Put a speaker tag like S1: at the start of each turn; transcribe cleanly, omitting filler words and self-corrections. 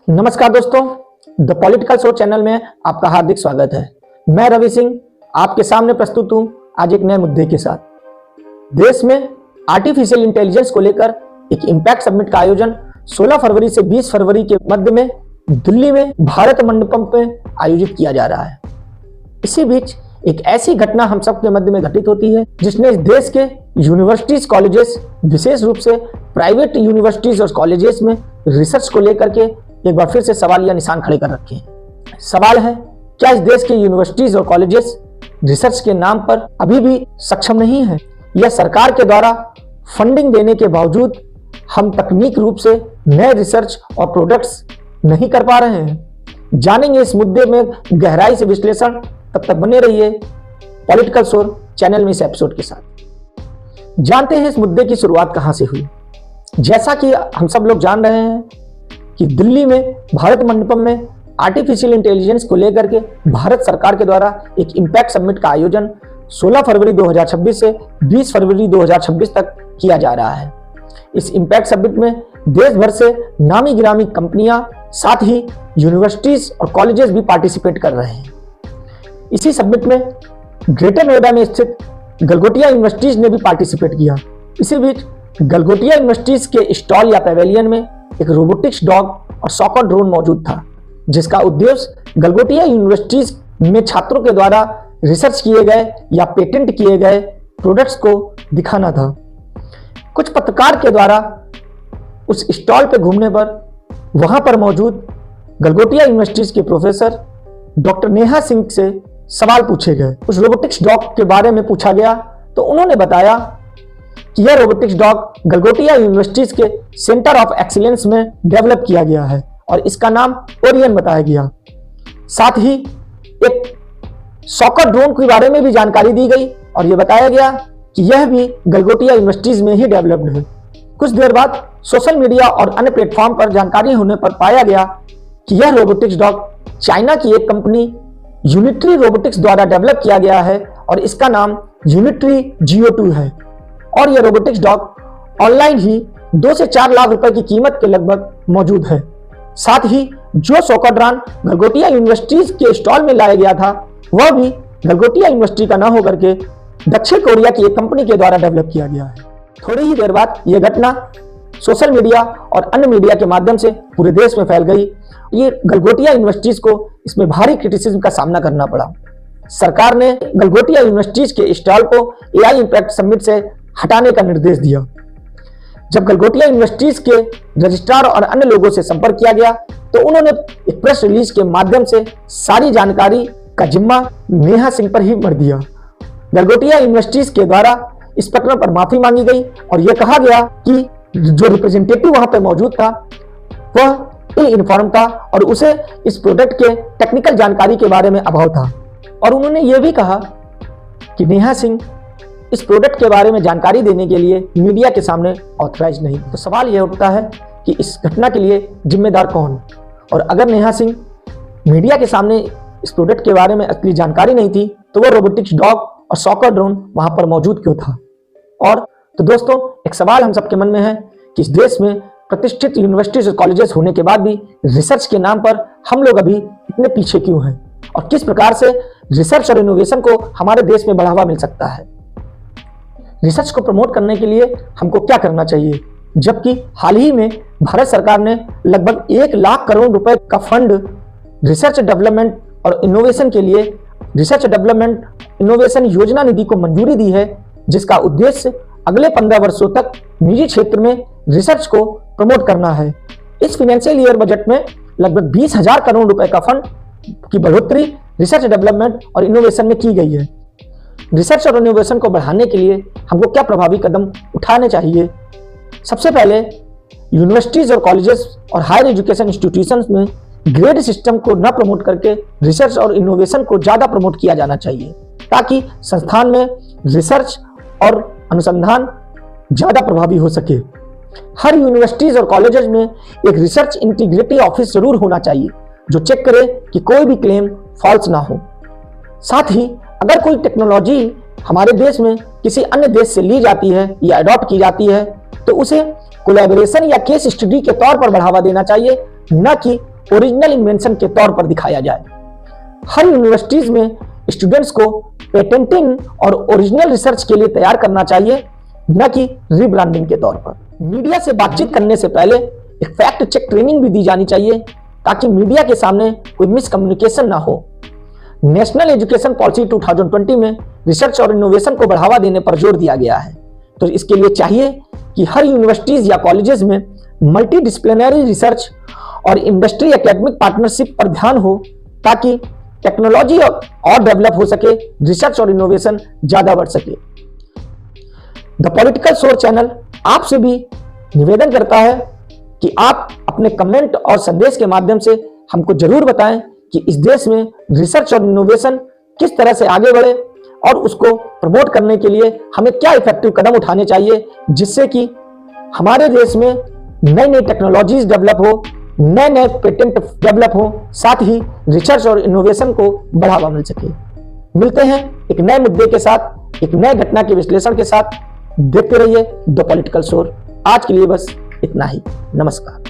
S1: नमस्कार दोस्तों, the political show channel में आपका हार्दिक स्वागत है। मैं रवि सिंह आपके सामने प्रस्तुत हूं आज एक नए मुद्दे के साथ। देश में आर्टिफिशियल इंटेलिजेंस को लेकर एक इम्पैक्ट समिट का आयोजन 16 फरवरी से 20 फरवरी के मध्य में दिल्ली में भारत मंडपम में आयोजित किया जा रहा है। इसी बीच एक ऐसी घटना हम सबके मध्य में घटित होती है जिसने इस देश के यूनिवर्सिटीज, कॉलेजेस, विशेष रूप से प्राइवेट यूनिवर्सिटीज और कॉलेजेस में रिसर्च को लेकर के एक बार फिर से सवाल या निशान खड़े कर रखे हैं। सवाल है, क्या इस देश के यूनिवर्सिटीज और कॉलेजेस रिसर्च के नाम पर अभी भी सक्षम नहीं है, या सरकार के द्वारा फंडिंग देने के बावजूद हम तकनीक रूप से नए रिसर्च और प्रोडक्ट्स नहीं कर पा रहे हैं? जानेंगे इस मुद्दे में गहराई से विश्लेषण। तब तक बने रहिए पॉलिटिकल शो चैनल में इस एपिसोड के साथ। जानते हैं इस मुद्दे की शुरुआत कहां से हुई। जैसा कि हम सब लोग जान रहे हैं कि दिल्ली में भारत मंडपम में आर्टिफिशियल इंटेलिजेंस को लेकर के भारत सरकार के द्वारा एक इम्पैक्ट समिट का आयोजन 16 फरवरी 2026 से 20 फरवरी 2026 तक किया जा रहा है। इस इम्पैक्ट समिट में देश भर से नामी गिरामी कंपनियां, साथ ही यूनिवर्सिटीज और कॉलेजेस भी पार्टिसिपेट कर रहे हैं। इसी समिट में ग्रेटर नोएडा में स्थित गलगोटिया यूनिवर्सिटीज ने भी पार्टिसिपेट किया। इसी बीच गलगोटिया यूनिवर्सिटीज के स्टॉल या पैवेलियन में एक रोबोटिक्स डॉग और सॉकर ड्रोन मौजूद था, जिसका उद्देश्य गलगोटिया यूनिवर्सिटीज में छात्रों के द्वारा रिसर्च किए गए या पेटेंट किए गए प्रोडक्ट्स को दिखाना था। कुछ पत्रकार के द्वारा उस स्टॉल पर घूमने पर वहां पर मौजूद गलगोटिया यूनिवर्सिटीज के प्रोफेसर डॉक्टर नेहा सिंह से सवाल पूछे गए। उस रोबोटिक्स डॉग के बारे में पूछा गया तो उन्होंने बताया कि यह रोबोटिक्स डॉग गलगोटिया यूनिवर्सिटीज के सेंटर ऑफ एक्सीलेंस में डेवलप किया गया है और इसका नाम ओरियन बताया गया। साथ ही एक सॉकर ड्रोन के बारे में भी जानकारी दी गई और यह बताया गया कि यह भी गलगोटिया यूनिवर्सिटीज में ही डेवलप्ड है। कुछ देर बाद सोशल मीडिया और अन्य प्लेटफॉर्म पर जानकारी होने पर पाया गया कि यह रोबोटिक्स डॉग चाइना की एक कंपनी यूनिट्री रोबोटिक्स द्वारा डेवलप किया गया है और इसका नाम यूनिट्री GO2 है और यह रोबोटिक्स डॉग ऑनलाइन ही 2 से 4 लाख रुपए की कीमत के लगभग मौजूद है। साथ ही जो सॉकर ड्रोन गलगोटिया यूनिवर्सिटीज के स्टॉल में लाया गया था वह भी गलगोटिया यूनिवर्सिटी का न होकर के दक्षिण कोरिया की एक कंपनी के द्वारा डेवलप किया गया है। थोड़ी ही देर बाद यह घटना सोशल मीडिया और अन्य मीडिया के माध्यम से पूरे देश में फैल गई। ये गलगोटिया यूनिवर्सिटीज को इसमें भारी क्रिटिसिज्म का सामना करना पड़ा। सरकार ने गलगोटिया यूनिवर्सिटीज के स्टॉल को AI इम्पैक्ट समिट से हटाने का निर्देश दिया। जब गलगोटिया यूनिवर्सिटीज के रजिस्ट्रार और अन्य लोगों से संपर्क किया गया तो उन्होंने एक प्रेस रिलीज के माध्यम से सारी जानकारी का जिम्मा नेहा सिंह पर ही मर दिया। गलगोटिया यूनिवर्सिटीज के द्वारा इस प्रकरण पर माफी मांगी गई और यह कहा गया कि जो रिप्रेजेंटेटिव वहां पर मौजूद था वह इनफॉर्म था और उसे इस प्रोडक्ट के टेक्निकल जानकारी के बारे में अभाव था। और उन्होंने यह भी कहा कि नेहा सिंह इस प्रोडक्ट के बारे में जानकारी देने के लिए मीडिया के सामने ऑथराइज नहीं। तो सवाल यह उठता है कि इस घटना के लिए जिम्मेदार कौन, और अगर नेहा सिंह मीडिया के सामने इस प्रोडक्ट के बारे में असली जानकारी नहीं थी तो वह रोबोटिक्स डॉग और सॉकर ड्रोन वहां पर मौजूद क्यों था? और तो दोस्तों, एक सवाल हम सबके मन में है कि इस देश में प्रतिष्ठित यूनिवर्सिटीज और कॉलेजेस होने के बाद भी रिसर्च के नाम पर हम लोग अभी इतने पीछे क्यों हैं, और किस प्रकार से रिसर्च और इनोवेशन को हमारे देश में बढ़ावा मिल सकता है? रिसर्च को प्रमोट करने के लिए हमको क्या करना चाहिए, जबकि हाल ही में भारत सरकार ने लगभग 1 लाख करोड़ रुपए का फंड रिसर्च डेवलपमेंट और इनोवेशन के लिए रिसर्च डेवलपमेंट इनोवेशन योजना निधि को मंजूरी दी है, जिसका उद्देश्य अगले 15 वर्षों तक निजी क्षेत्र में रिसर्च को प्रमोट करना है। इस फाइनेंशियल ईयर बजट में लगभग 20,000 करोड़ रुपए का फंड की बढ़ोतरी रिसर्च डेवलपमेंट और इनोवेशन में की गई है। रिसर्च और इनोवेशन को बढ़ाने के लिए हमको क्या प्रभावी कदम उठाने चाहिए? सबसे पहले यूनिवर्सिटीज और कॉलेजेस और हायर एजुकेशन इंस्टीट्यूशंस में ग्रेड सिस्टम को न प्रमोट करके रिसर्च और इनोवेशन को ज्यादा प्रमोट किया जाना चाहिए, ताकि संस्थान में रिसर्च और अनुसंधान ज्यादा प्रभावी हो सके। हर यूनिवर्सिटीज और कॉलेजेस में एक रिसर्च इंटीग्रिटी ऑफिस जरूर होना चाहिए जो चेक करे कि कोई भी क्लेम फॉल्स ना हो। साथ ही अगर कोई टेक्नोलॉजी हमारे देश में किसी अन्य देश से ली जाती है या अडॉप्ट की जाती है तो उसे कोलैबोरेशन या केस स्टडी के तौर पर बढ़ावा देना चाहिए, न कि ओरिजिनल इन्वेंशन के तौर पर दिखाया जाए। हर यूनिवर्सिटीज में स्टूडेंट्स को पेटेंटिंग और ओरिजिनल रिसर्च के लिए तैयार करना चाहिए, न कि रीब्रांडिंग के तौर पर। मीडिया से बातचीत करने से पहले एक फैक्ट चेक ट्रेनिंग भी दी जानी चाहिए, ताकि मीडिया के सामने कोई मिसकम्युनिकेशन ना हो। नेशनल एजुकेशन पॉलिसी 2020 में रिसर्च और इनोवेशन को बढ़ावा देने पर जोर दिया गया है, तो इसके लिए चाहिए कि हर यूनिवर्सिटीज या कॉलेजेस में मल्टी डिसिप्लिनरी रिसर्च और इंडस्ट्री एकेडमिक पार्टनरशिप पर ध्यान हो, ताकि टेक्नोलॉजी और डेवलप हो सके, रिसर्च और इनोवेशन ज्यादा बढ़ सके। द पॉलिटिकल सोर्स चैनल आपसे भी निवेदन करता है कि आप अपने कमेंट और संदेश के माध्यम से हमको जरूर बताएं कि इस देश में रिसर्च और इनोवेशन किस तरह से आगे बढ़े, और उसको प्रमोट करने के लिए हमें क्या इफेक्टिव कदम उठाने चाहिए, जिससे कि हमारे देश में नई नई टेक्नोलॉजीज डेवलप हो, नए नए पेटेंट डेवलप हो, साथ ही रिसर्च और इनोवेशन को बढ़ावा मिल सके। मिलते हैं एक नए मुद्दे के साथ, एक नए घटना के विश्लेषण के साथ। देखते रहिए द पॉलिटिकल सोर्स। आज के लिए बस इतना ही। नमस्कार।